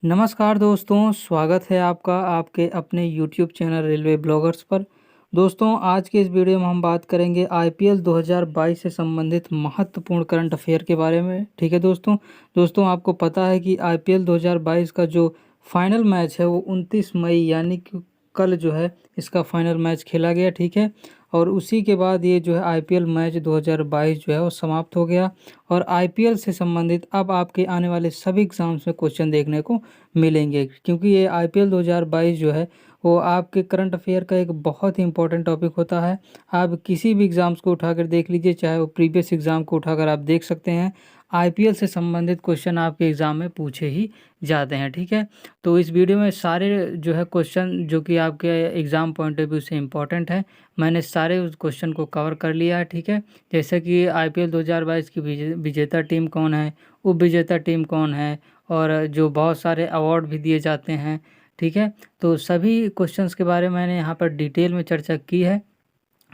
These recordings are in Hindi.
नमस्कार दोस्तों, स्वागत है आपका आपके अपने यूट्यूब चैनल रेलवे ब्लॉगर्स पर। दोस्तों, आज के इस वीडियो में हम बात करेंगे आईपीएल 2022 से संबंधित महत्वपूर्ण करंट अफेयर के बारे में। ठीक है दोस्तों आपको पता है कि आईपीएल 2022 का जो फाइनल मैच है वो 29 मई यानी कि कल जो है इसका फाइनल मैच खेला गया। ठीक है, और उसी के बाद ये जो है आईपीएल मैच 2022 जो है वो समाप्त हो गया। और आईपीएल से संबंधित अब आपके आने वाले सभी एग्जाम्स में क्वेश्चन देखने को मिलेंगे, क्योंकि ये आईपीएल 2022 जो है वो आपके करंट अफेयर का एक बहुत ही इंपॉर्टेंट टॉपिक होता है। आप किसी भी एग्ज़ाम्स को उठाकर देख लीजिए, चाहे वो प्रीवियस एग्ज़ाम को उठाकर आप देख सकते हैं, आईपीएल से संबंधित क्वेश्चन आपके एग्ज़ाम में पूछे ही जाते हैं। ठीक है, तो इस वीडियो में सारे जो है क्वेश्चन जो कि आपके एग्ज़ाम पॉइंट ऑफ व्यू से इम्पोर्टेंट है, मैंने सारे उस क्वेश्चन को कवर कर लिया है। ठीक है, जैसे कि आईपीएल 2022 की विजेता टीम कौन है, उप विजेता टीम कौन है, और जो बहुत सारे अवार्ड भी दिए जाते हैं। ठीक है, तो सभी क्वेश्चंस के बारे में मैंने यहाँ पर डिटेल में चर्चा की है,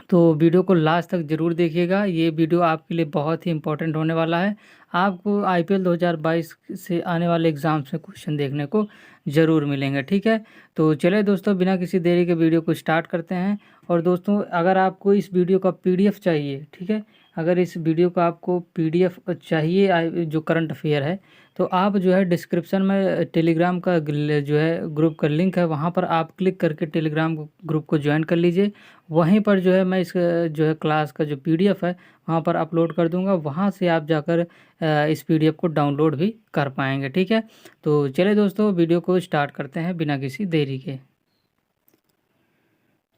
तो वीडियो को लास्ट तक ज़रूर देखिएगा। ये वीडियो आपके लिए बहुत ही इंपॉर्टेंट होने वाला है। आपको आईपीएल 2022 से आने वाले एग्ज़ाम्स में क्वेश्चन देखने को ज़रूर मिलेंगे। ठीक है, तो चलिए दोस्तों, बिना किसी देरी के वीडियो को स्टार्ट करते हैं। और दोस्तों, अगर आपको इस वीडियो का पीडीएफ चाहिए, ठीक है, अगर इस वीडियो का आपको पीडीएफ चाहिए जो करंट अफेयर है, तो आप जो है डिस्क्रिप्शन में टेलीग्राम का जो है ग्रुप का लिंक है, वहाँ पर आप क्लिक करके टेलीग्राम ग्रुप को ज्वाइन कर लीजिए। वहीं पर जो है मैं इस जो है क्लास का जो पीडीएफ है वहाँ पर अपलोड कर दूंगा, वहाँ से आप जाकर इस पीडीएफ को डाउनलोड भी कर पाएंगे। ठीक है, तो चलिए दोस्तों, वीडियो को स्टार्ट करते हैं बिना किसी देरी के।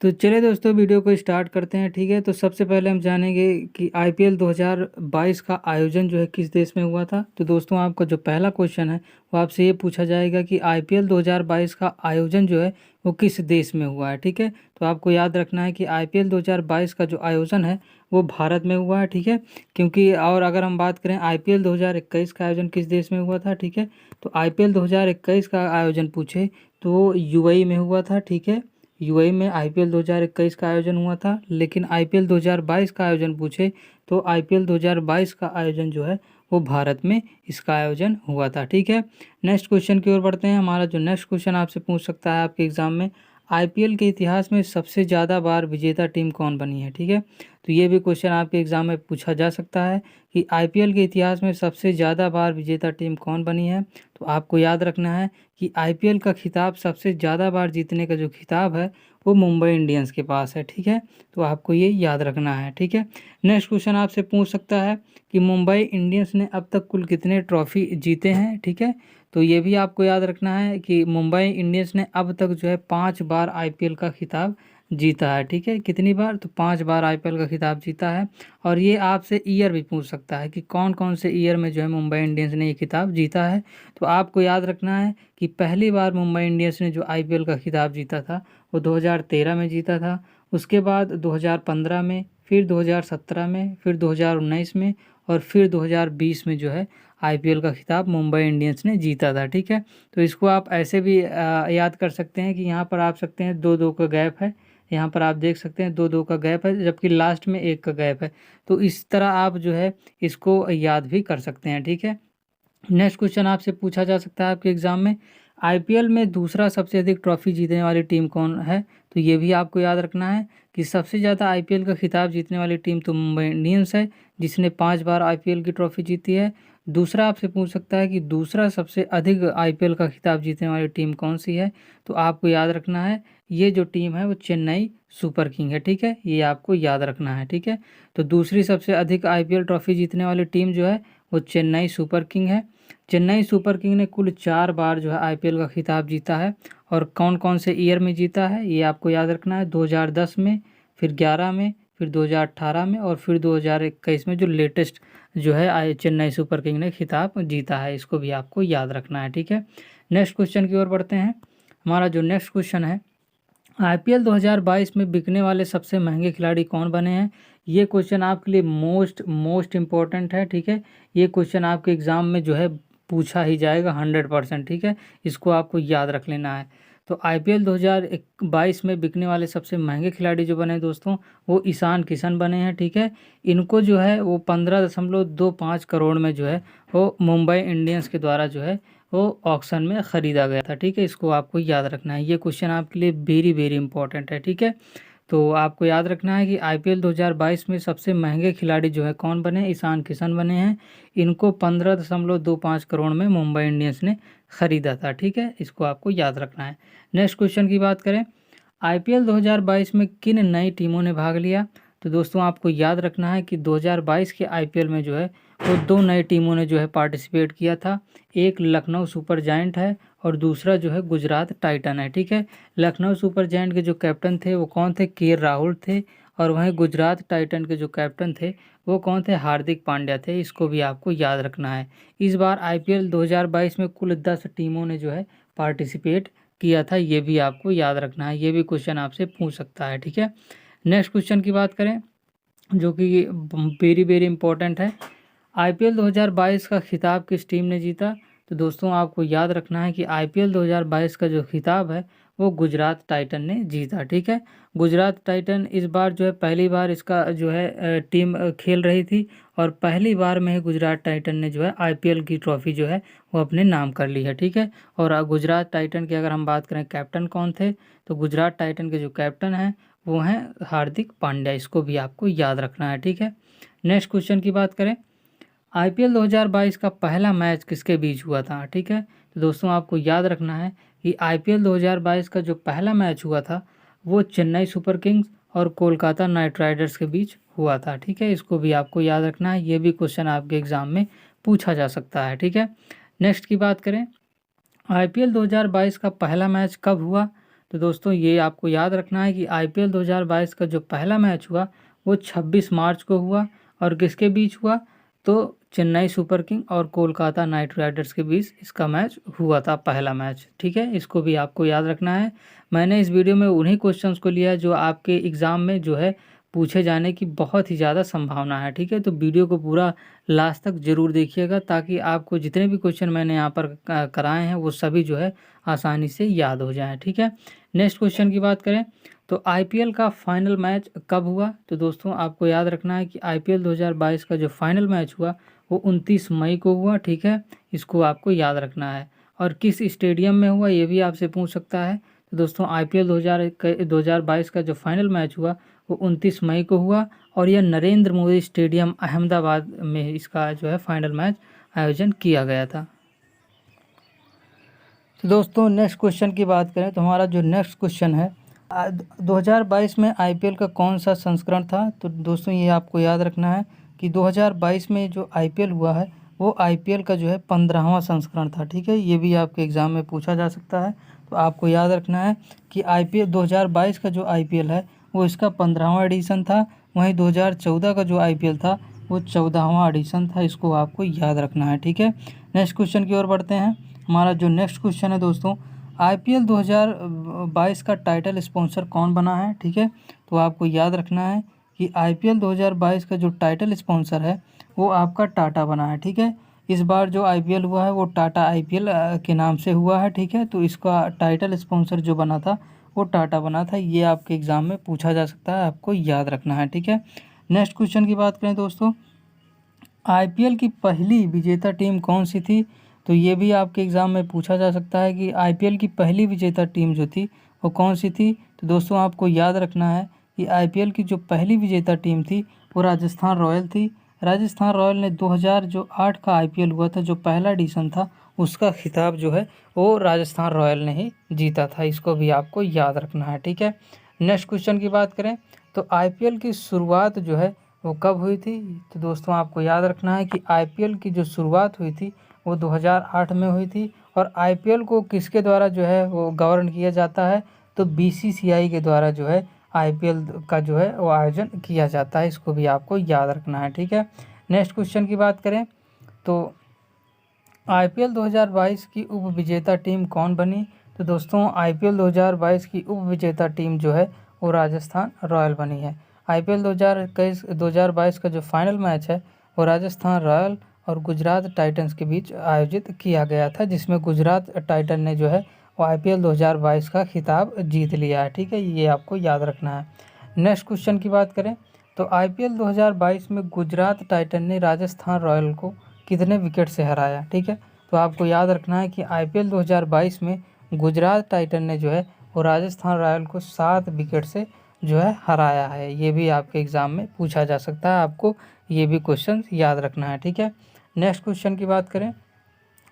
तो चलिए दोस्तों, वीडियो को स्टार्ट करते हैं। ठीक है, तो सबसे पहले हम जानेंगे कि आईपीएल 2022 का आयोजन जो है किस देश में हुआ था। तो दोस्तों, आपका जो पहला क्वेश्चन है वो आपसे ये पूछा जाएगा कि आईपीएल 2022 का आयोजन जो है वो किस देश में हुआ है। ठीक है, तो आपको याद रखना है कि आईपीएल 2022 का जो आयोजन है वो भारत में हुआ है। ठीक है, क्योंकि और अगर हम बात करें आईपीएल 2021 का आयोजन किस देश में हुआ था, ठीक है, तो आईपीएल 2021 का आयोजन पूछे तो यूएई में हुआ था। ठीक है, यूएई में आईपीएल 2021 का आयोजन हुआ था। लेकिन आईपीएल 2022 का आयोजन पूछे तो आईपीएल 2022 का आयोजन जो है वो भारत में इसका आयोजन हुआ था। ठीक है, नेक्स्ट क्वेश्चन की ओर बढ़ते हैं। हमारा जो नेक्स्ट क्वेश्चन आपसे पूछ सकता है आपके एग्जाम में, आईपीएल के इतिहास में सबसे ज़्यादा बार विजेता टीम कौन बनी है। ठीक है, तो ये भी क्वेश्चन आपके एग्जाम में पूछा जा सकता है कि आईपीएल के इतिहास में सबसे ज़्यादा बार विजेता टीम कौन बनी है। तो आपको याद रखना है कि आईपीएल का खिताब सबसे ज़्यादा बार जीतने का जो खिताब है वो मुंबई इंडियंस के पास है। ठीक है, तो आपको ये याद रखना है। ठीक है, नेक्स्ट क्वेश्चन आपसे पूछ सकता है कि मुंबई इंडियंस ने अब तक कुल कितने ट्रॉफी जीते हैं। ठीक है, तो ये भी आपको याद रखना है कि मुंबई इंडियंस ने अब तक जो है 5 बार आईपीएल का खिताब जीता है। ठीक है, कितनी बार, तो 5 बार आईपीएल का खिताब जीता है। और ये आपसे ईयर भी पूछ सकता है कि कौन कौन से ईयर में जो है मुंबई इंडियंस ने ये खिताब जीता है। तो आपको याद रखना है कि पहली बार मुंबई इंडियंस ने जो आईपीएल का खिताब जीता था वो 2013 में जीता था। उसके बाद 2015 में, फिर 2017 में, फिर 2019 में, और फिर 2020 में जो है आईपीएल का खिताब मुंबई इंडियंस ने जीता था। ठीक है, तो इसको आप ऐसे भी याद कर सकते हैं कि यहाँ पर आप सकते हैं 2-2 का गैप है, यहाँ पर आप देख सकते हैं 2-2 का गैप है, जबकि लास्ट में 1 का गैप है। तो इस तरह आप जो है इसको याद भी कर सकते हैं। ठीक है, नेक्स्ट क्वेश्चन आपसे पूछा जा सकता है आपके एग्जाम में, आईपीएल में दूसरा सबसे अधिक ट्रॉफी जीतने वाली टीम कौन है। तो ये भी आपको याद रखना है कि सबसे ज़्यादा आईपीएल का खिताब जीतने वाली टीम तो मुंबई इंडियंस है, जिसने 5 बार आईपीएल की ट्रॉफी जीती है। दूसरा आपसे पूछ सकता है कि दूसरा सबसे अधिक आईपीएल का खिताब जीतने वाली टीम कौन सी है। तो आपको याद रखना है ये जो टीम है वो चेन्नई सुपर किंग है। ठीक है, ये आपको याद रखना है। ठीक है, तो दूसरी सबसे अधिक आईपीएल ट्रॉफी जीतने वाली टीम जो है वो चेन्नई सुपर किंग है। चेन्नई सुपर किंग ने कुल 4 बार जो है आईपीएल का खिताब जीता है। और कौन कौन से ईयर में जीता है ये आपको याद रखना है, 2010 में, फिर 11 में, फिर 2018 में, और फिर 2021 में जो लेटेस्ट जो है चेन्नई सुपर किंग ने खिताब जीता है। इसको भी आपको याद रखना है। ठीक है, नेक्स्ट क्वेश्चन की ओर बढ़ते हैं। हमारा जो नेक्स्ट क्वेश्चन है, आईपीएल 2022 में बिकने वाले सबसे महंगे खिलाड़ी कौन बने हैं। ये क्वेश्चन आपके लिए मोस्ट इम्पोर्टेंट है। ठीक है, ये क्वेश्चन आपके एग्ज़ाम में जो है पूछा ही जाएगा 100%। ठीक है, इसको आपको याद रख लेना है। तो आईपीएल 2022 में बिकने वाले सबसे महंगे खिलाड़ी जो बने दोस्तों वो ईशान किशन बने हैं। ठीक है, इनको जो है वो 15.25 करोड़ में जो है वो मुंबई इंडियंस के द्वारा जो है वो ऑक्शन में ख़रीदा गया था। ठीक है, इसको आपको याद रखना है। ये क्वेश्चन आपके लिए वेरी वेरी इंपॉर्टेंट है। ठीक है, तो आपको याद रखना है कि आईपीएल 2022 में सबसे महंगे खिलाड़ी जो है कौन बने? ईशान किशन बने हैं। इनको 15.25 करोड़ में मुंबई इंडियंस ने ख़रीदा था। ठीक है, इसको आपको याद रखना है। नेक्स्ट क्वेश्चन की बात करें, आईपीएल 2022 में किन नई टीमों ने भाग लिया? तो दोस्तों आपको याद रखना है कि 2022 के आईपीएल में जो है वो 2 नई टीमों ने जो है पार्टिसिपेट किया था। एक लखनऊ सुपर जायंट है और दूसरा जो है गुजरात टाइटन है। ठीक है, लखनऊ सुपर जायंट के जो कैप्टन थे वो कौन थे? के राहुल थे। और वहीं गुजरात टाइटन के जो कैप्टन थे वो कौन थे? हार्दिक पांड्या थे। इसको भी आपको याद रखना है। इस बार आईपीएल 2022 में कुल 10 टीमों ने जो है पार्टिसिपेट किया था, ये भी आपको याद रखना है। ये भी क्वेश्चन आपसे पूछ सकता है। ठीक है, नेक्स्ट क्वेश्चन की बात करें जो कि वेरी वेरी इंपॉर्टेंट है, आईपीएल 2022 का खिताब किस टीम ने जीता? तो दोस्तों आपको याद रखना है कि आईपीएल 2022 का जो खिताब है वो गुजरात टाइटन ने जीता। ठीक है, गुजरात टाइटन इस बार जो है पहली बार इसका जो है टीम खेल रही थी और पहली बार में ही गुजरात टाइटन ने जो है आईपीएल की ट्रॉफी जो है वो अपने नाम कर ली है। ठीक है, और गुजरात टाइटन की अगर हम बात करें कैप्टन कौन थे, तो गुजरात टाइटन के जो कैप्टन हैं वो हैं हार्दिक पांड्या। इसको भी आपको याद रखना है। ठीक है, नेक्स्ट क्वेश्चन की बात करें, आईपीएल 2022 का पहला मैच किसके बीच हुआ था? ठीक है, तो दोस्तों आपको याद रखना है कि आईपीएल 2022 का जो पहला मैच हुआ था वो चेन्नई सुपर किंग्स और कोलकाता नाइट राइडर्स के बीच हुआ था। ठीक है, इसको भी आपको याद रखना है। ये भी क्वेश्चन आपके एग्जाम में पूछा जा सकता है। ठीक है, नेक्स्ट की बात करें, आईपीएल 2022 का पहला मैच कब हुआ? तो दोस्तों ये आपको याद रखना है कि आईपीएल 2022 का जो पहला मैच हुआ वो 26 मार्च को हुआ और किसके बीच हुआ? तो चेन्नई सुपर किंग और कोलकाता नाइट राइडर्स के बीच इसका मैच हुआ था, पहला मैच। ठीक है, इसको भी आपको याद रखना है। मैंने इस वीडियो में उन्हीं क्वेश्चंस को लिया है जो आपके एग्ज़ाम में जो है पूछे जाने की बहुत ही ज़्यादा संभावना है। ठीक है, तो वीडियो को पूरा लास्ट तक ज़रूर देखिएगा ताकि आपको जितने भी क्वेश्चन मैंने यहाँ पर कराए हैं वो सभी जो है आसानी से याद हो जाएं। ठीक है, नेक्स्ट क्वेश्चन की बात करें तो आईपीएल का फाइनल मैच कब हुआ? तो दोस्तों आपको याद रखना है कि आईपीएल 2022 का जो फाइनल मैच हुआ वो 29 मई को हुआ। ठीक है, इसको आपको याद रखना है। और किस स्टेडियम में हुआ ये भी आपसे पूछ सकता है। तो दोस्तों आईपीएल 2022 का जो फाइनल मैच हुआ वो 29 मई को हुआ और यह नरेंद्र मोदी स्टेडियम अहमदाबाद में इसका जो है फाइनल मैच आयोजन किया गया था। तो दोस्तों नेक्स्ट क्वेश्चन की बात करें तो हमारा जो नेक्स्ट क्वेश्चन है 2022 में आईपीएल का कौन सा संस्करण था? तो दोस्तों ये आपको याद रखना है कि 2022 में जो आईपीएल हुआ है वो आईपीएल का जो है 15वां संस्करण था। ठीक है, ये भी आपके एग्ज़ाम में पूछा जा सकता है। तो आपको याद रखना है कि आईपीएल 2022 का जो आईपीएल है वो इसका 15वां एडिशन था। वहीं 2014 का जो आईपीएल था वो 14वां एडिशन था। इसको आपको याद रखना है। ठीक है, नेक्स्ट क्वेश्चन की ओर बढ़ते हैं। हमारा जो नेक्स्ट क्वेश्चन है दोस्तों, आईपीएल 2022 का टाइटल स्पॉन्सर कौन बना है? ठीक है, तो आपको याद रखना है कि आईपीएल 2022 का जो टाइटल स्पॉन्सर है वो आपका टाटा बना है। ठीक है, इस बार जो आईपीएल हुआ है वो टाटा आईपीएल के नाम से हुआ है। ठीक है, तो इसका टाइटल स्पॉन्सर जो बना था वो टाटा बना था। ये आपके एग्ज़ाम में पूछा जा सकता है, आपको याद रखना है। ठीक है, नेक्स्ट क्वेश्चन की बात करें दोस्तों, आईपीएल की पहली विजेता टीम कौन सी थी? तो ये भी आपके एग्ज़ाम में पूछा जा सकता है कि आईपीएल की पहली विजेता टीम जो थी वो कौन सी थी? तो दोस्तों आपको याद रखना है कि आईपीएल की जो पहली विजेता टीम थी वो राजस्थान रॉयल थी। राजस्थान रॉयल ने 2008 का आईपीएल हुआ था जो पहला एडिशन था उसका खिताब जो है वो राजस्थान रॉयल ने ही जीता था। इसको भी आपको याद रखना है। ठीक है, नेक्स्ट क्वेश्चन की बात करें तो आईपीएल की शुरुआत जो है वो कब हुई थी? तो दोस्तों आपको याद रखना है कि आईपीएल की जो शुरुआत हुई थी वो 2008 में हुई थी। और आईपीएल को किसके द्वारा जो है वो गवर्न किया जाता है? तो बीसीसीआई के द्वारा जो है आईपीएल का जो है वो आयोजन किया जाता है। इसको भी आपको याद रखना है। ठीक है, नेक्स्ट क्वेश्चन की बात करें तो आईपीएल 2022 की उप विजेता टीम कौन बनी? तो दोस्तों आईपीएल 2022 की उप विजेता टीम जो है वो राजस्थान रॉयल बनी है। आईपीएल 2022 का जो फाइनल मैच है वो राजस्थान रॉयल और गुजरात टाइटंस के बीच आयोजित किया गया था जिसमें गुजरात टाइटन ने जो है वो आईपीएल 2022 का खिताब जीत लिया है। ठीक है, ये आपको याद रखना है। नेक्स्ट क्वेश्चन की बात करें तो आईपीएल 2022 में गुजरात टाइटन ने राजस्थान रॉयल को कितने विकेट से हराया? ठीक है, तो आपको याद रखना है कि IPL 2022 में गुजरात टाइटन ने जो है वो राजस्थान रॉयल को 7 विकेट से जो है हराया है। ये भी आपके एग्ज़ाम में पूछा जा सकता है, आपको ये भी क्वेश्चन याद रखना है, ठीक है। नेक्स्ट क्वेश्चन की बात करें,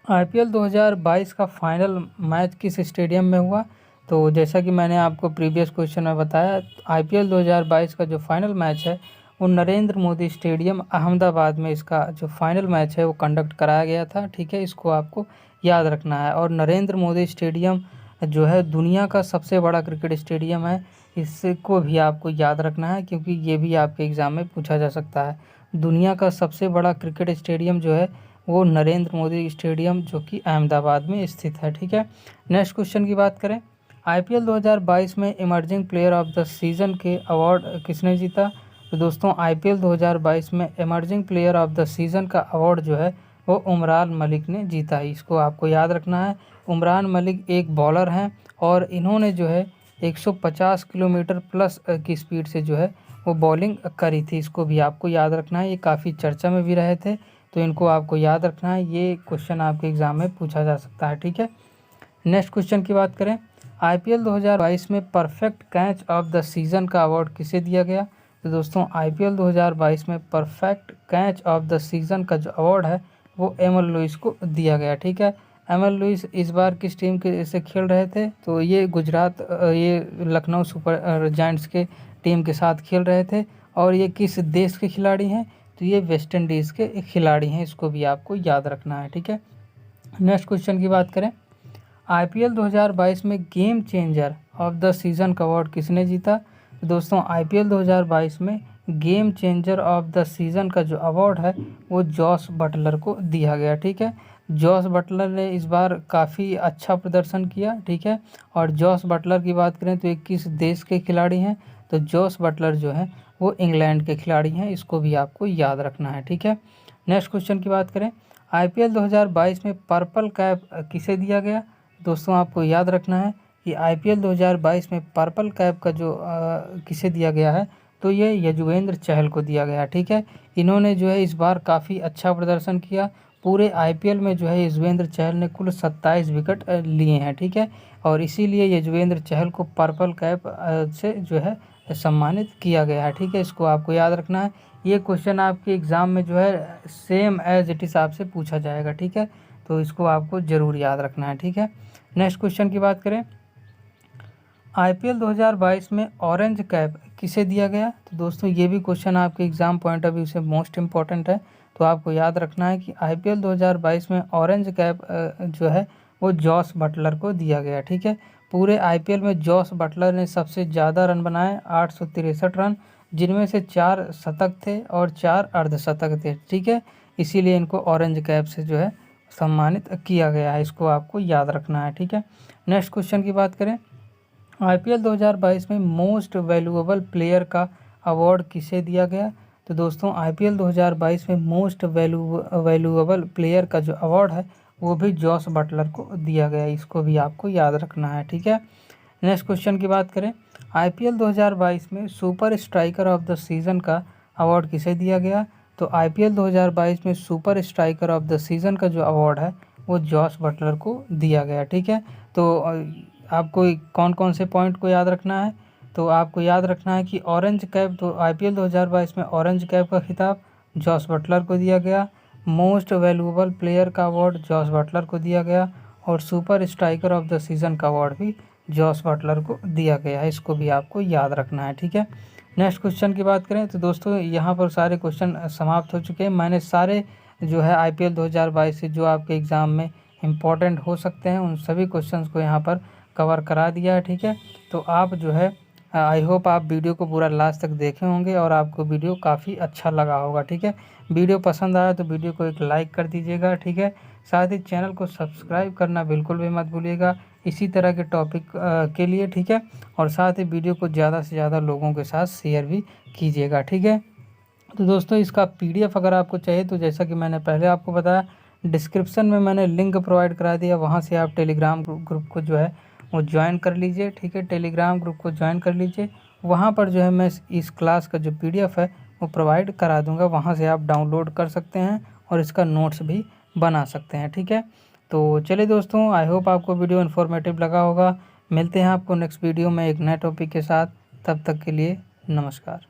IPL 2022 का फाइनल मैच किस स्टेडियम में हुआ? तो जैसा कि मैंने आपको प्रीवियस क्वेश्चन में बताया, IPL 2022 का जो फाइनल मैच है वो नरेंद्र मोदी स्टेडियम अहमदाबाद में इसका जो फाइनल मैच है वो कंडक्ट कराया गया था, ठीक है। इसको आपको याद रखना है। और नरेंद्र मोदी स्टेडियम जो है दुनिया का सबसे बड़ा क्रिकेट स्टेडियम है, इसको भी आपको याद रखना है क्योंकि ये भी आपके एग्ज़ाम में पूछा जा सकता है। दुनिया का सबसे बड़ा क्रिकेट स्टेडियम जो है वो नरेंद्र मोदी स्टेडियम जो कि अहमदाबाद में स्थित है, ठीक है। नेक्स्ट क्वेश्चन की बात करें, IPL 2022 में emerging player of the season के अवार्ड किसने जीता? तो दोस्तों IPL 2022 में emerging player of the season का अवार्ड जो है वो उमरान मलिक ने जीता है। इसको आपको याद रखना है। उमरान मलिक एक बॉलर हैं और इन्होंने जो है 150 किलोमीटर प्लस की स्पीड से जो है वो बॉलिंग करी थी। इसको भी आपको याद रखना है। ये काफ़ी चर्चा में भी रहे थे, तो इनको आपको याद रखना है। ये क्वेश्चन आपके एग्ज़ाम में पूछा जा सकता है, ठीक है। नेक्स्ट क्वेश्चन की बात करें, IPL 2022 में perfect catch of the season का अवार्ड किसे दिया गया? तो दोस्तों IPL 2022 में perfect catch of the season का जो अवार्ड है वो एमएल लुइस को दिया गया, ठीक है। एमएल लुइस इस बार किस टीम के से खेल रहे थे? तो ये ये लखनऊ सुपर जायंट्स के टीम के साथ खेल रहे थे। और ये किस देश के खिलाड़ी हैं? तो ये वेस्ट इंडीज़ के खिलाड़ी हैं। इसको भी आपको याद रखना है, ठीक है। नेक्स्ट क्वेश्चन की बात करें, IPL 2022 में game changer of the season का अवार्ड किसने जीता? तो दोस्तों IPL 2022 में game changer of the season का जो अवार्ड है वो जॉस बटलर को दिया गया, ठीक है। जॉस बटलर ने इस बार काफ़ी अच्छा प्रदर्शन किया, ठीक है। और जॉस बटलर की बात करें तो ये किस देश के खिलाड़ी हैं? तो जॉस बटलर जो है वो इंग्लैंड के खिलाड़ी हैं। इसको भी आपको याद रखना है, ठीक है। नेक्स्ट क्वेश्चन की बात करें, IPL 2022 में पर्पल कैप किसे दिया गया? दोस्तों आपको याद रखना है कि IPL 2022 में पर्पल कैप का जो किसे दिया गया है? तो ये यजुवेंद्र चहल को दिया गया, ठीक है। इन्होंने जो है इस बार काफ़ी अच्छा प्रदर्शन किया। पूरे IPL में जो है यजुवेंद्र चहल ने कुल 27 विकेट लिए हैं, ठीक है। और इसीलिए यजुवेंद्र चहल को पर्पल कैप से जो है सम्मानित किया गया है, ठीक है। इसको आपको याद रखना है। ये क्वेश्चन आपके एग्ज़ाम में जो है सेम एज इट इज़ आपसे पूछा जाएगा, ठीक है। तो इसको आपको ज़रूर याद रखना है, ठीक है। नेक्स्ट क्वेश्चन की बात करें, IPL 2022 में ऑरेंज कैप किसे दिया गया? तो दोस्तों ये भी क्वेश्चन आपके एग्ज़ाम पॉइंट ऑफ व्यू से मोस्ट इम्पॉर्टेंट है। तो आपको याद रखना है कि IPL 2022 में ऑरेंज कैप जो है वो जॉस बटलर को दिया गया, ठीक है। पूरे IPL में जॉस बटलर ने सबसे ज़्यादा रन बनाए 863 रन, जिनमें से 4 शतक थे और 4 अर्धशतक थे, ठीक है। इसीलिए इनको ऑरेंज कैप से जो है सम्मानित किया गया है। इसको आपको याद रखना है, ठीक है। नेक्स्ट क्वेश्चन की बात करें, IPL 2022 में मोस्ट वैल्यूएबल प्लेयर का अवार्ड किसे दिया गया? तो दोस्तों IPL 2022 में मोस्ट वैल्यूएबल प्लेयर का जो अवार्ड है वो भी जॉस बटलर को दिया गया। इसको भी आपको याद रखना है, ठीक है। नेक्स्ट क्वेश्चन की बात करें, IPL 2022 में super striker of the season का अवार्ड किसे दिया गया? तो IPL 2022 में super striker of the season का जो अवार्ड है वो जॉस बटलर को दिया गया, ठीक है। तो आपको कौन कौन से पॉइंट को याद रखना है? तो आपको याद रखना है कि ऑरेंज कैप, तो IPL 2022 में ऑरेंज कैप का खिताब जॉस बटलर को दिया गया, मोस्ट वैल्यूएबल प्लेयर का अवार्ड जॉस बटलर को दिया गया और super striker of the season का अवार्ड भी जॉस बटलर को दिया गया है। इसको भी आपको याद रखना है, ठीक है। नेक्स्ट क्वेश्चन की बात करें तो दोस्तों यहाँ पर सारे क्वेश्चन समाप्त हो चुके हैं। मैंने सारे जो है IPL 2022 से जो आपके एग्ज़ाम में इम्पॉर्टेंट हो सकते हैं उन सभी क्वेश्चंस को यहाँ पर कवर करा दिया है, ठीक है। तो आप जो है आई होप आप वीडियो को पूरा लास्ट तक देखे होंगे और आपको वीडियो काफ़ी अच्छा लगा होगा, ठीक है। वीडियो पसंद आया तो वीडियो को एक लाइक कर दीजिएगा, ठीक है। साथ ही चैनल को सब्सक्राइब करना बिल्कुल भी मत भूलिएगा इसी तरह के टॉपिक के लिए, ठीक है। और साथ ही वीडियो को ज़्यादा से ज़्यादा लोगों के साथ शेयर भी कीजिएगा, ठीक है। तो दोस्तों इसका PDF अगर आपको चाहिए तो जैसा कि मैंने पहले आपको बताया डिस्क्रिप्शन में मैंने लिंक प्रोवाइड करा दिया, वहाँ से आप टेलीग्राम ग्रुप को जो है वो ज्वाइन कर लीजिए, ठीक है। टेलीग्राम ग्रुप को ज्वाइन कर लीजिए, वहाँ पर जो है मैं इस क्लास का जो PDF है वो प्रोवाइड करा दूँगा, वहाँ से आप डाउनलोड कर सकते हैं और इसका नोट्स भी बना सकते हैं, ठीक है। तो चलिए दोस्तों, आई होप आपको वीडियो इन्फॉर्मेटिव लगा होगा। मिलते हैं आपको नेक्स्ट वीडियो में एक नए टॉपिक के साथ। तब तक के लिए नमस्कार।